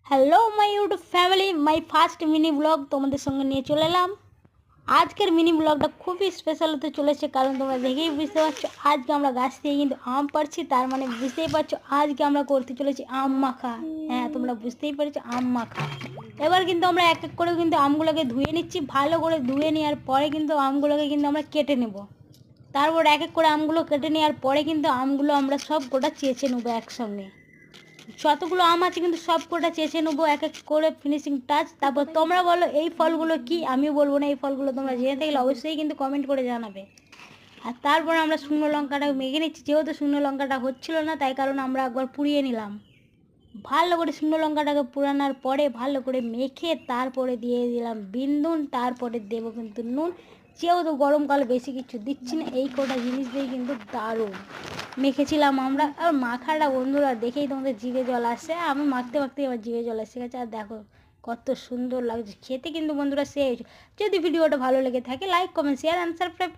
Hello my YouTube family, my first mini blog তোমাদের সঙ্গে নিয়ে চলে এলাম। আজকের মিনি ব্লগটা খুবই স্পেশাল হতে চলেছে, কারণ তোমরা দেখেই বুঝতে পারছো আজকে আমরা গাছ থেকে কিন্তু আম পাড়ছি। তার মানে বুঝতেই পারছো আজকে আমরা করতে চলেছি আম মাখা। হ্যাঁ, তোমরা বুঝতেই পেরেছো, আম মাখা। এবার কিন্তু আমরা এক এক করে কিন্তু আমগুলোকে ধুয়ে নিচ্ছি। ভালো করে ধুয়ে নেওয়ার পরে কিন্তু আমগুলোকে কিন্তু আমরা কেটে নেব। তারপর এক এক করে আমগুলো কেটে নেওয়ার পরে কিন্তু আমগুলো আমরা সব গোটা চেঁচে নেবো একসঙ্গে। যতগুলো আম আছে কিন্তু সব কটা চেঁচে নেবো এক এক করে, ফিনিশিং টাচ। তারপর তোমরা বলো এই ফলগুলো কি, আমিও বলবো না এই ফলগুলো। তোমরা জেনে থাকলে অবশ্যই কিন্তু কমেন্ট করে জানাবে। আর তারপর আমরা শুকনো লঙ্কাটা মেখে নিচ্ছি। যেহেতু শুকনো লঙ্কাটা হচ্ছিল না, তাই কারণে আমরা একবার পুড়িয়ে নিলাম। ভালো করে শুকনো লঙ্কাটাকে পুরানোর পরে ভালো করে মেখে তারপরে দিয়ে দিলাম বিন্দুন, তারপরে দেবো কিন্তু নুন। যেহেতু গরমকালে বেশি কিছু দিচ্ছি না, এই কটা জিনিস দিয়ে কিন্তু দারুণ মেখেছিলাম আমরা। আর মাখাটা বন্ধুরা দেখেই তোমাদের জিভে জল আসছে। আমি মাখতে মাখতে আমার জিভে জল এসে গেছে। আর দেখো কত সুন্দর লাগছে খেতে কিন্তু বন্ধুরা। সেই যদি ভিডিওটা ভালো লেগে থাকে like comment share and subscribe.